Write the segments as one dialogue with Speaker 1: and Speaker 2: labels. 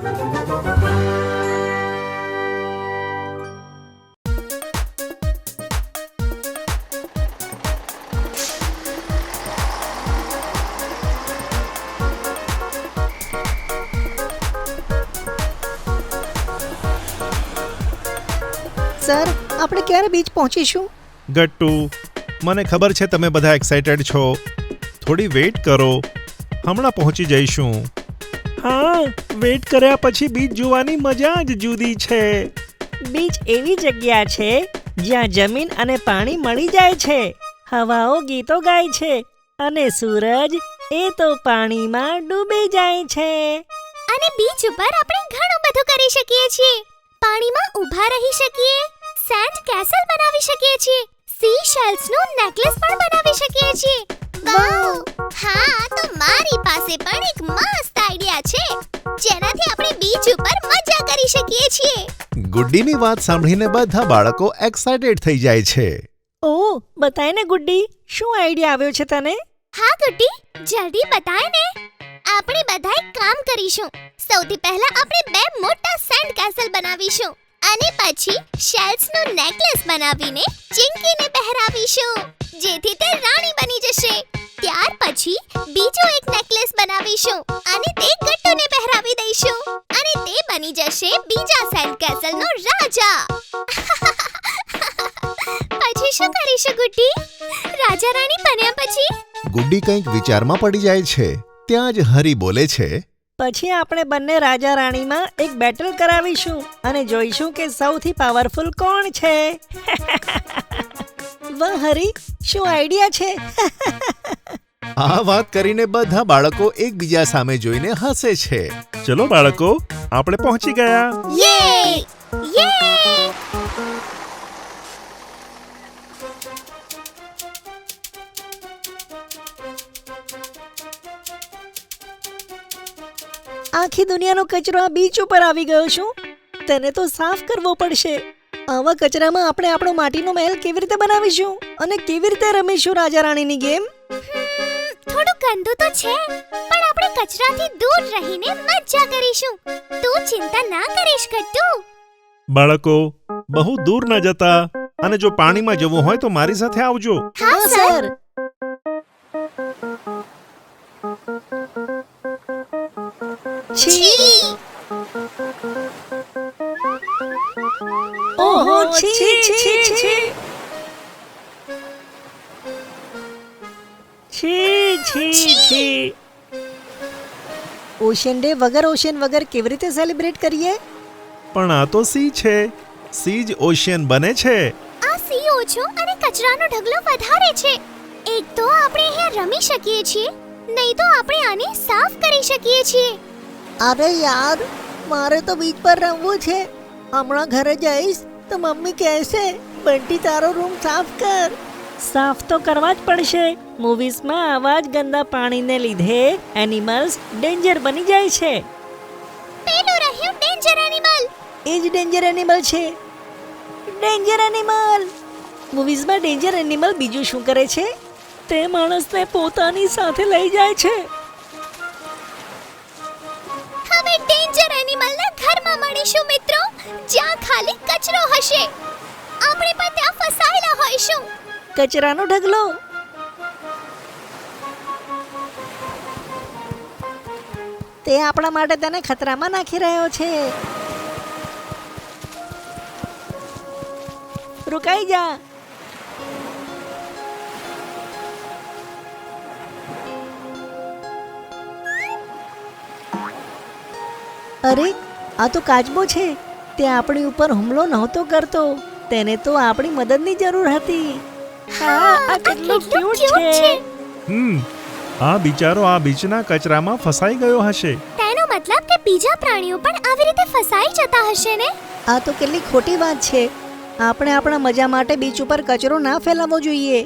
Speaker 1: Sir, આપણે ક્યારે beach પહોંચીશું?
Speaker 2: Gattu, મને ખબર છે તમે બધા એક્સાઇટેડ છો. થોડી વેઇટ કરો, હમણાં પહોંચી જઈશું. હા, વેઇટ કર્યા પછી બીચ જોવાની મજા જ જુદી છે.
Speaker 3: બીચ એવી જગ્યા છે જ્યાં જમીન અને પાણી મળી જાય છે. હવાઓ ગીતો ગાય છે અને સૂરજ એ તો પાણીમાં ડૂબી જાય છે.
Speaker 4: અને બીચ ઉપર આપણે ઘણું બધું કરી શકીએ છીએ. પાણીમાં ઊભા રહી શકીએ, સેન્ડ કેસલ બનાવી શકીએ છીએ, સી શેલ્સનું નેકલેસ પણ બનાવી શકીએ છીએ. વાવ! હા, તો મારી પાસે પણ એક મસ્ત આઈડિયા છે જેનાથી આપણે બીચ ઉપર મજા કરી શકીએ છીએ.
Speaker 2: ગુડ્ડીની વાત સાંભળીને બધા બાળકો એક્સાઇટેડ થઈ જાય છે.
Speaker 3: ઓહ, બતાય ને ગુડ્ડી, શું આઈડિયા આવ્યો છે તને?
Speaker 4: હા ગુડ્ડી, જલ્દી બતાય ને. આપણે બધાય કામ કરીશું. સૌથી પહેલા આપણે 2 મોટા સેન્ડ કેસલ બનાવીશું અને પછી શેલ્સનું નેકલેસ બનાવીને ચિંકીને પહેરાવીશું જેથી તે રાણી બની જશે. ત્યાર પછી બીજો એક નેકલેસ બનાવીશું અને તે ગટ્ટુને પહેરાવી દઈશું અને તે બની જશે બીજા સેન્ડ કેસલનો રાજા. પછી શું કરીશું ગુડ્ડી? રાજા રાણી બન્યા પછી?
Speaker 2: ગુડ્ડી કંઈક વિચારમાં પડી જાય છે. ત્યાં જ હરી બોલે છે,
Speaker 3: પછી આપણે બંને રાજા રાણીમાં એક બેટલ કરાવીશું અને જોઈશું કે સૌથી પાવરફુલ કોણ છે. વાહ હરી, શું આઈડિયા છે.
Speaker 2: આ વાત કરીને બધા બાળકો એકબીજા સામે જોઈને હસે છે. ચલો બાળકો, આપણે પહોંચી ગયા.
Speaker 4: યે! યે!
Speaker 3: આખી દુનિયાનો કચરો આ બીચ ઉપર આવી ગયો છું. તેને તો સાફ કરવો પડશે. આવા કચરામાં આપણે આપણો માટીનો મહેલ કેવી રીતે બનાવીશું અને કેવી રીતે રમીશું રાજા રાણીની ગેમ?
Speaker 4: થોડું ગંદુ તો છે, પણ આપણે કચરાથી દૂર રહીને મજા કરીશું. તું ચિંતા ના કરીશ ગટ્ટુ.
Speaker 2: બાળકો, બહુ દૂર ન જતા અને જો પાણીમાં જવું હોય તો મારી સાથે આવજો.
Speaker 4: હા સર.
Speaker 3: છી! ઓહો, છી છી છી! છી છી છી! ઓશિયન ડે વગર કેવી રીતે સેલિબ્રેટ કરીએ?
Speaker 2: પણ આ તો સી છે. સી જ ઓશિયન બને છે.
Speaker 4: આ સી ઓછો અને કચરાનો ઢગલો વધારે છે. એક તો આપણે અહીંયા રમી શકીએ છીએ, નહીં તો આપણે આને સાફ કરી શકીએ છીએ.
Speaker 3: અરે યાર, મારે તો બીચ પર રમવું છે. હમણાં ઘરે જઈશ તો મમ્મી કહેશે, બંટી તારો રૂમ સાફ કર. સાફ તો કરવા જ પડશે. મૂવીઝમાં આવા જ ગંદા પાણીને લીધે એનિમલ્સ ડેન્જર બની જાય છે.
Speaker 4: પેલું રહ્યું ડેન્જર એનિમલ.
Speaker 3: એ જ ડેન્જર એનિમલ છે. Danger animal. મૂવીઝમાં ડેન્જર એનિમલ બીજું શું કરે છે? તે માણસને પોતાની સાથે લઈ જાય છે.
Speaker 4: હવે ડેન્જર એનિમલના ઘરમાં મળીશું મિત્રો, જ્યાં ખાલી કચરો હશે. આપણે પણ ત્યાં ફસાયેલા હોઈશું.
Speaker 3: કચરાનો ઢગલો. તે આપણા માટે તેને ખતરામાં નાખી રહ્યો છે. રોકાઈ જા. અરે, આ તો કાચબો છે. તે આપણી ઉપર હુમલો નહોતો કરતો. તેને તો આપણી મદદની જરૂર હતી. હા, આ કેટલો ક્યુટ છે.
Speaker 2: આ બિચારો આ બીચના કચરામાં ફસાઈ ગયો હશે.
Speaker 4: તેનો મતલબ કે બીજા પ્રાણીઓ પણ આવી રીતે ફસાઈ જતા હશે ને?
Speaker 3: આ તો કેટલી ખોટી વાત છે. આપણે આપણા મજા માટે બીચ ઉપર કચરો ના ફેલાવવો જોઈએ.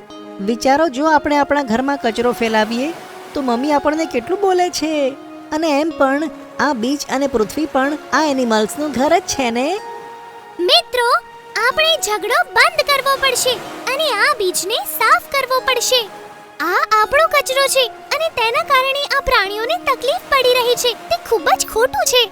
Speaker 3: વિચારો, જો આપણે આપણા ઘરમાં કચરો ફેલાવીએ તો મમ્મી આપણને કેટલું બોલે છે. અને એમ પણ આ બીચ અને પૃથ્વી પણ આ એનિમલ્સનું ઘર જ છે ને.
Speaker 4: મિત્રો, આપણે ઝઘડો બંધ કરવો પડશે અને આ બીચને સાફ કરવો પડશે. આ આપણો કચરો છે અને તેના કારણે આ પ્રાણીઓને તકલીફ પડી રહી છે. તે ખૂબ જ ખોટું છે.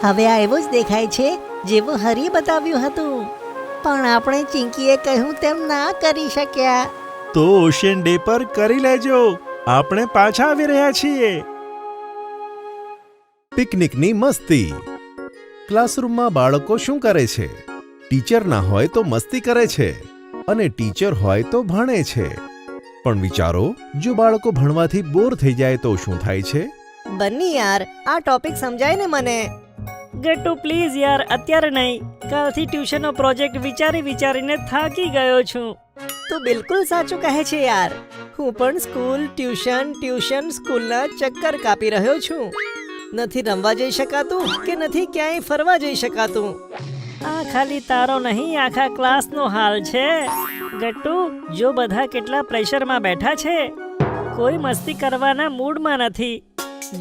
Speaker 3: હવે આ એવું જ દેખાય છે જેવું હરીએ બતાવ્યું હતું, પણ આપણે ચિંકીએ કહ્યું તેમ ના કરી શક્યા.
Speaker 2: તો ઓશિયન ડે પર કરી લેજો. આપણે પાછા આવી રહ્યા છીએ. પિકનિકની મસ્તી. ક્લાસરૂમમાં બાળકો શું કરે છે? ટીચર ના હોય તો મસ્તી કરે છે અને ટીચર હોય તો ભણે છે. પણ વિચારો, જો બાળકો ભણવાથી બોર થઈ જાય તો શું થાય છે?
Speaker 3: બન્ની યાર, આ ટોપિક સમજાય ને મને.
Speaker 1: ગટ્ટુ પ્લીઝ યાર, અત્યારે નહીં. કાલથી ટ્યુશનનો પ્રોજેક્ટ વિચારીને થાકી ગયો છું.
Speaker 3: તું બિલકુલ સાચું કહે છે યાર. હું પણ ટ્યુશન સ્કૂલના ચક્કર કાપી રહ્યો છું. નથી રમવા જઈ શકાતું કે નથી ક્યાંય ફરવા જઈ શકાતું.
Speaker 1: આ ખાલી તારો નહીં, આખા ક્લાસનો હાલ છે. ગટ્ટુ, જો બધા કેટલા પ્રેશરમાં બેઠા છે, કોઈ મસ્તી કરવાના મૂડમાં નથી.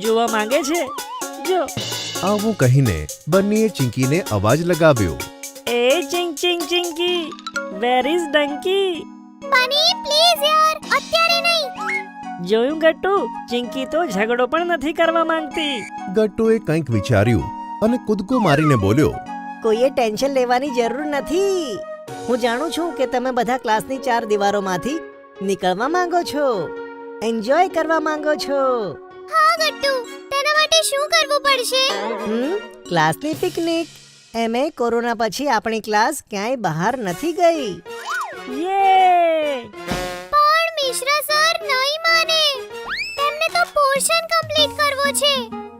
Speaker 1: જોવા માંગે છે? જો.
Speaker 2: આવું કહીને બન્નીએ ચિંકીને અવાજ લગાવ્યો.
Speaker 1: એ ચિંકી, વેર ઇઝ ડંકી?
Speaker 4: બની પ્લીઝ યાર, અત્યારે નહીં.
Speaker 1: જોયું ગટ્ટુ, ચિંકી તો ઝઘડો પણ નથી કરવા માંગતી.
Speaker 2: ગટ્ટુએ કંઈક વિચાર્યું અને કૂદકો મારીને બોલ્યો.
Speaker 3: કોઈએ ટેન્શન લેવાની જરૂર નથી. હું જાણું છું કે તમે બધા ક્લાસની 4 દિવારોમાંથી નીકળવા માંગો છો, એન્જોય કરવા માંગો છો.
Speaker 4: હા ગટ્ટુ, તેના માટે શું કરવું પડશે?
Speaker 3: ક્લાસની પિકનિક. એમે કોરોના પછી આપણી ક્લાસ ક્યાંય બહાર નથી ગઈ.
Speaker 1: યે!
Speaker 4: પણ મિશ્રા સર નહીં માને. તેમને તો પોર્શન કમ્પ્લીટ કરવો છે.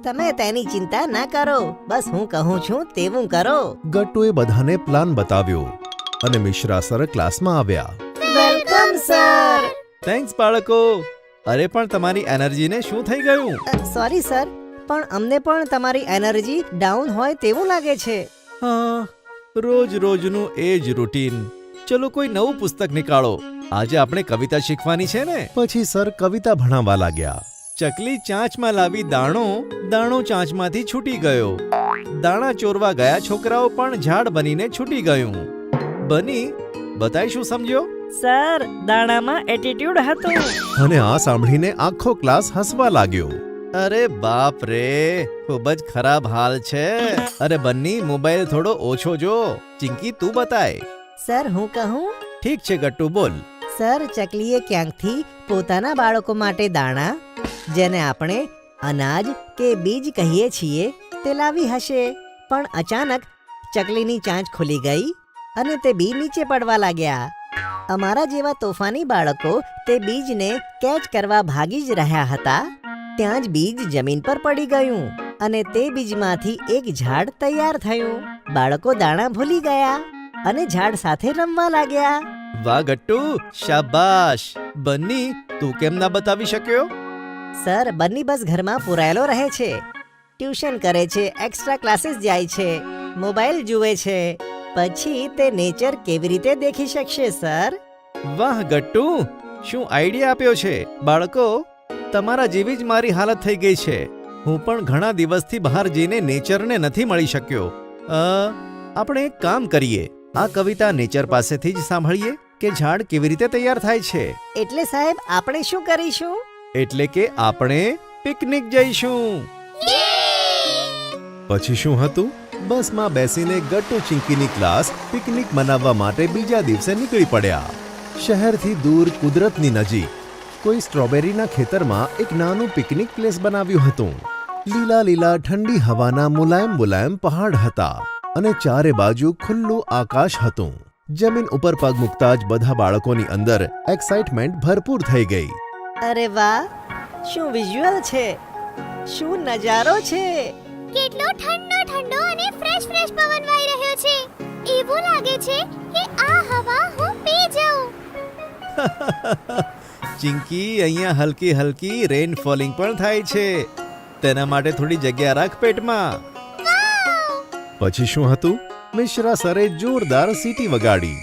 Speaker 3: તમે તેની ચિંતા ના કરો, બસ હું કહું છું તેવું કરો.
Speaker 2: ગટ્ટુએ બધાને પ્લાન બતાવ્યો અને મિશ્રા સર ક્લાસમાં આવ્યા.
Speaker 3: Welcome sir.
Speaker 5: થેન્ક્સ બાળકો. અરે પણ તમારી એનર્જીને શું થઈ ગયું?
Speaker 3: સોરી સર, પણ અમને પણ તમારી એનર્જી ડાઉન હોય તેવું લાગે છે.
Speaker 5: હા, રોજનું એ જ રૂટીન. ચલો કોઈ નવું પુસ્તક નીકાળો. આજે આપણે કવિતા શીખવાની છે ને.
Speaker 2: પછી સર કવિતા ભણાવવા લાગ્યા.
Speaker 5: ચકલી ચાંચમાં લાવી દાણો, દાણો ચાંચમાંથી છૂટી ગયો. દાણા ચોરવા ગયા છોકરાઓ પણ ઝાડ બનીને છૂટી ગયું. બની, બતાય શું સમજ્યો?
Speaker 1: સર, દાણામાં એટીટ્યુડ હતું.
Speaker 2: અને આ સાંભળીને આખો ક્લાસ હસવા લાગ્યો.
Speaker 5: અરે બાપ રે, ખૂબ જ ખરાબ હાલ છે. અરે બન્ની, મોબાઈલ થોડો ઓછો જો. ચિંકી તું બતાય.
Speaker 3: સર હું કહું?
Speaker 5: ઠીક છે ગટ્ટુ, બોલ.
Speaker 3: સર, ચકલીએ ક્યાંકથી પોતાના બાળકો માટે દાણા, જેને આપણે અનાજ કે બીજ કહીએ છીએ, તે લાવી હશે. પણ અચાનક ચકલીની ચાંચ ખુલી ગઈ અને તે બી નીચે પડવા લાગ્યા. અમારા જેવા તોફાની બાળકો તે બીજને કેચ કરવા ભાગી જ રહ્યા હતા. ત્યાં જ બીજ જમીન પર પડી ગયું અને તે બીજમાંથી એક ઝાડ તૈયાર થયું. બાળકો દાણા ભૂલી ગયા અને ઝાડ સાથે રમવા લાગ્યા.
Speaker 5: વાહ ગટ્ટુ, શાબાશ. બન્ની, તું કેમ ના બતાવી શક્યો?
Speaker 3: સર, બન્ની બસ ઘરમાં પુરાયેલો રહે છે. ટ્યુશન કરે છે, એક્સ્ટ્રા ક્લાસીસ જાય છે, મોબાઈલ જુએ છે. પછી તે નેચર કેવી રીતે દેખી શકશે સર?
Speaker 5: વાહ ગટ્ટુ, શું આઈડિયા આપ્યો છે. બાળકો, તમારા જેવી જ મારી હાલત થઈ ગઈ છે. હું પણ ઘણા દિવસથી બહાર જઈને નેચરને નથી મળી શક્યો. આપણે એક કામ કરીએ, આ કવિતા નેચર પાસેથી જ સાંભળીએ કે ઝાડ કેવી રીતે તૈયાર થાય છે.
Speaker 3: એટલે સાહેબ, આપણે શું કરીશું?
Speaker 5: એટલે કે આપણે પિકનિક જઈશું.
Speaker 2: પછી શું હતું? બસમાં બેસીને ગટ્ટુ ચિંકીની ક્લાસ પિકનિક મનાવવા માટે બીજા દિવસે નીકળી પડ્યા. શહેરથી દૂર કુદરતની નજીક કોઈ સ્ટ્રોબેરીના ખેતરમાં એક નાનું પિકનિક પ્લેસ બનાવ્યું હતું. લીલા લીલા ઠંડી હવાના મુલાયમ પહાડ હતા અને ચારે બાજુ ખુલ્લું આકાશ હતું. જમીન ઉપર પગ મૂકતા જ બધા બાળકોની અંદર એક્સાઇટમેન્ટ ભરપૂર થઈ ગઈ.
Speaker 3: અરે વાહ, શું વિઝ્યુઅલ છે, શું નજારો છે.
Speaker 4: કેટલો ઠંડો અને ફ્રેશ પવન વાઈ રહ્યો છે. એવું લાગે છે કે આ હવા હું પી જાઉં.
Speaker 5: ચિંકી, અહીંયા હલકી હલકી રેન ફોલિંગ પણ થાય છે. તેના માટે થોડી જગ્યા રાખ પેટમાં.
Speaker 2: પછી શું હતું? મિશ્રા સરે જોરદાર સીટી વગાડી.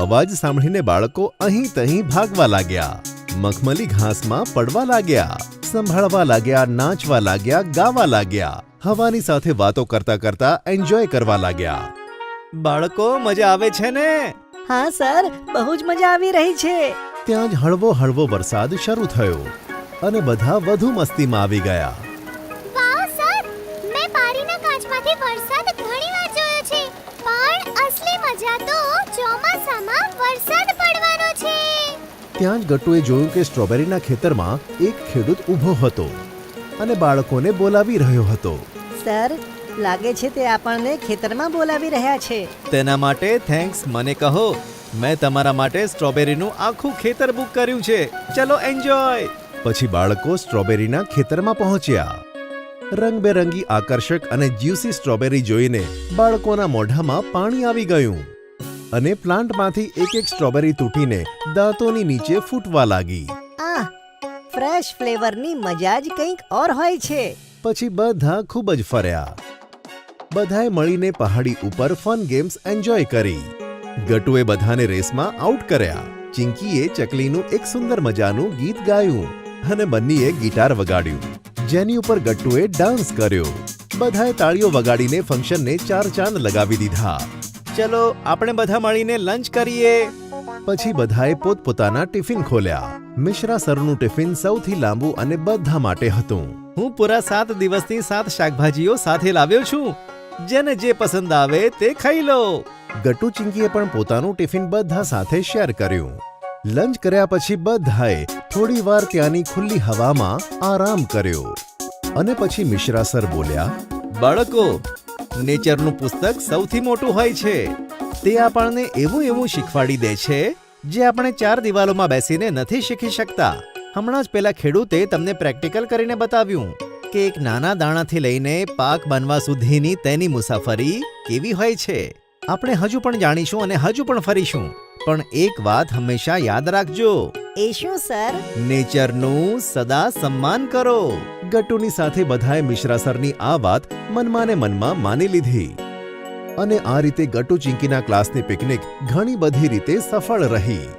Speaker 2: અવાજ સાંભળીને બાળકો અહીં તહીં ભાગવા લાગ્યા, મખમલી ઘાસમાં પડવા લાગ્યા, સંભાળવા લાગ્યા, નાચવા લાગ્યા, ગાવા લાગ્યા, હવાની સાથે વાતો કરતા કરતા એન્જોય કરવા લાગ્યા.
Speaker 5: બાળકો, મજા આવે છે ને?
Speaker 3: હા સર, બહુ જ મજા આવી રહી છે.
Speaker 2: ત્યાં જ હળવો વરસાદ શરૂ થયો અને બધા વધુ મસ્તીમાં આવી ગયા.
Speaker 4: વાહ સર, મેં બારીના કાચમાં નાનપણમાંથી વરસાદ ઘણીવાર જોયો છે, પણ અસલી મજા તો ચોમાસામાં વરસાદ પડવાનો છે.
Speaker 6: ત્યાં જ ગટ્ટુએ જોયું કે સ્ટ્રોબેરીના ખેતરમાં એક ખેડૂત ઊભો હતો અને બાળકોને બોલાવી રહ્યો હતો.
Speaker 3: સર, લાગે છે તે આપણને ખેતરમાં બોલાવી રહ્યા છે.
Speaker 5: તેના માટે થેન્ક્સ મને કહો. મેં તમારા માટે સ્ટ્રોબેરીનું આખું ખેતર બુક કર્યું છે. ચલો એન્જોય.
Speaker 6: પછી બાળકો સ્ટ્રોબેરીના ખેતરમાં પહોંચ્યા. રંગબેરંગી આકર્ષક અને જ્યુસી સ્ટ્રોબેરી જોઈને બાળકોના મોઢામાં પાણી આવી ગયું અને પ્લાન્ટમાંથી એક એક સ્ટ્રોબેરી તૂટીને દાંતોની નીચે ફૂટવા લાગી.
Speaker 3: આહ, ફ્રેશ ફ્લેવરની મજા જ કંઈક ઓર હોય છે.
Speaker 6: પછી બધા ખૂબ જ ફર્યા. બધાએ મળીને પહાડી ઉપર ફન ગેમ્સ એન્જોય કરી. ગટ્ટુએ બધાને રેસમાં આઉટ કર્યા. ચિંકીએ ચકલીનું એક સુંદર મજાનું ગીત ગાયું અને બન્નીએ ગિટાર વગાડ્યું, જેની ઉપર ગટ્ટુએ ડાન્સ કર્યો. બધાએ તાળીઓ વગાડીને ફંક્શનને 4 ચાંદ લગાવી દીધા.
Speaker 5: ચલો આપણે બધા મળીને લંચ કરીએ.
Speaker 6: પછી બધાએ પોતપોતાના ટિફિન ખોલ્યા. મિશ્રા સરનું ટિફિન સૌથી લાંબુ અને બધા માટે હતું.
Speaker 5: હું પૂરા 7 દિવસની 7 શાકભાજીઓ સાથે લાવ્યો છું. જેને જે પસંદ આવે તે ખાઈ લો.
Speaker 6: ગટ્ટુ ચિંકીએ પણ પોતાનું ટિફિન બધા સાથે શેર કર્યું. લંચ કર્યા પછી બધાએ થોડી વાર ત્યાંની ખુલ્લી હવામાં આરામ કર્યો અને પછી મિશ્રા સર બોલ્યા,
Speaker 5: બાળકો, નેચરનું પુસ્તક સૌથી મોટું હોય છે. તે આપણને એવું શીખવાડી દે છે જે આપણે 4 દિવાલોમાં બેસીને નથી શીખી શકતા. હમણાં જ પેલા ખેડૂતે તમને પ્રેક્ટિકલ કરીને બતાવ્યું કે એક નાના દાણાથી લઈને પાક બનવા સુધીની તેની મુસાફરી કેવી હોય છે. આપણે હજુ પણ જાણીશું અને હજુ પણ ફરીશું, પણ એક વાત હંમેશા યાદ રાખજો.
Speaker 3: એ શું સર?
Speaker 5: નેચરનું સદા સન્માન કરો.
Speaker 6: ગટ્ટુની સાથે બધાએ મિશ્રા સરની આ વાત મનમાં ને મનમાં માની લીધી અને આ રીતે ગટ્ટુ ચિંકીના ક્લાસની પિકનિક ઘણી બધી રીતે સફળ રહી.